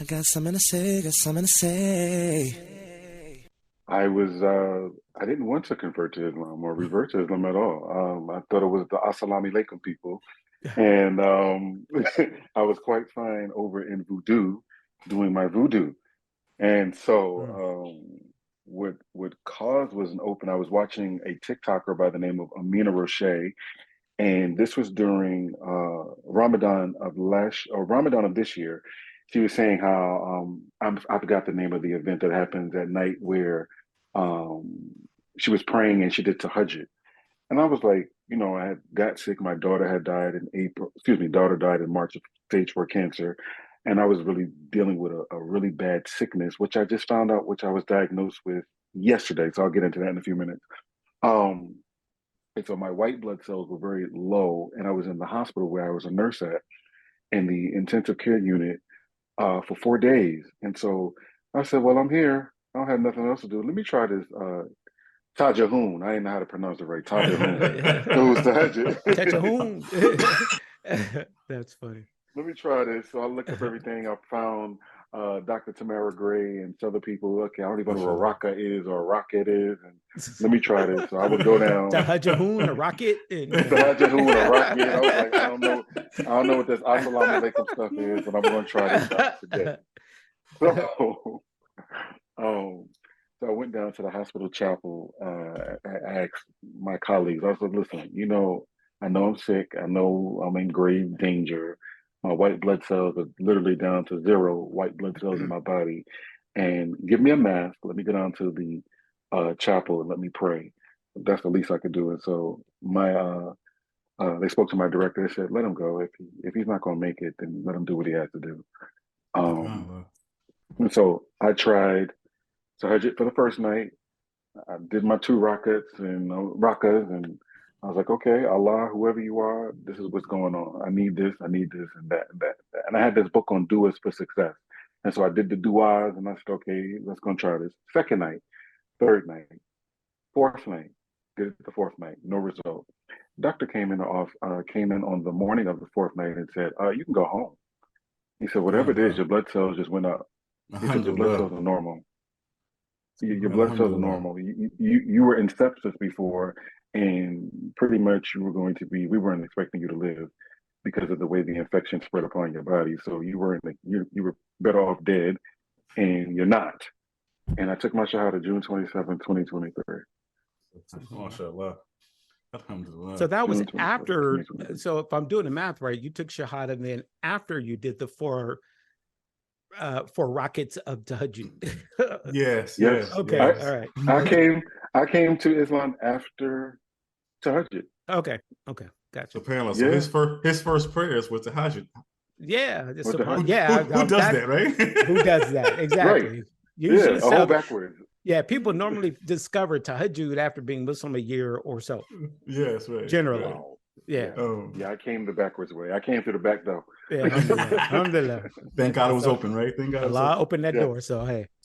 got something to say, got something to say. I didn't want to convert to Islam or revert to Islam at all. I thought it was the Assalamu alaikum people, and I was quite fine over in voodoo, doing my voodoo. And so, Mm. what caused was an open. I was watching a TikToker by the name of Amina Roche, and this was during Ramadan of last or Ramadan of this year. She was saying how I forgot the name of the event that happens at night where um, she was praying and she did tahajjud, and I was like, I had got sick. My daughter had died in April. Excuse me, daughter died in March of stage 4 cancer, and I was really dealing with a really bad sickness, which I just found out, which I was diagnosed with yesterday. So I'll get into that in a few minutes. Um, and so my white blood cells were very low, and I was in the hospital where I was a nurse at in the intensive care unit for 4 days. And so I said, well, I'm here. I don't have nothing else to do. Let me try this Tajahoon. I didn't know how to pronounce it right. Tajahoon. It was Tahajjud. Cacahoon. That's funny. Let me try this. So I looked up everything. I found Dr. Tamara Gray and some other people. Okay, I don't even know what a Mashallah. raka is or a rocket is. And let me try this. So I would go down. Tahajahoon, a rocket. And, Tajahoon or rocket. I was like, I don't know. I don't know what this assalamu alaikum stuff is, but I'm going to try this out today. So, um, so I went down to the hospital chapel. I asked my colleagues. I said, "Listen, I know I'm sick. I know I'm in grave danger. My white blood cells are literally down to zero white blood cells in my body. And give me a mask. Let me go down to the chapel and let me pray. That's the least I could do." And so they spoke to my director. They said, "Let him go. If he's not going to make it, then let him do what he has to do." Um, SubhanAllah. and so I tried Tahajjud for the first night. I did my two rockets and rakas, and I was like, okay, Allah, whoever you are, this is what's going on. I need this, and that, and that, and that. And I had this book on duas for success. And so I did the duas, and I said, okay, let's go and try this. Second night, third night, fourth night, did it the fourth night, no result. Doctor came in on the morning of the fourth night and said, you can go home. He said, whatever it is, SubhanAllah. your blood cells just went up. He said, your blood Alhamdulillah. cells are normal. Your blood cells are Alhamdulillah. normal. You were in sepsis before, and pretty much you were going to be. We weren't expecting you to live because of the way the infection spread upon your body. So you were you were better off dead, and you're not. And I took my shahada June 27, 2023. MashaAllah. so Alhamdulillah. that was June 27, after. 2023. So if I'm doing the math right, you took Shahada, and then after you did the four rockets of Tahajjud. Yes, Yes, yes, Okay, I yes. all right. I came to Islam after Tahajjud. Okay, okay, gotcha. SubhanAllah. So Yeah, his first prayers was Tahajjud. Yeah, with the Hajj. yeah. Who does That that, right? who does that Right. exactly? Yeah, Usually, a whole so backwards. yeah, people normally discover Tahajjud after being Muslim a year or so. Yes, right, Generally, right. Wow. yeah, Yeah. Um, Yeah, I came the backwards way. I came through the back door. yeah. Alhamdulillah, alhamdulillah. thank God it was So open, right? Thank God it was Allah open. opened that Yes. door. So hey.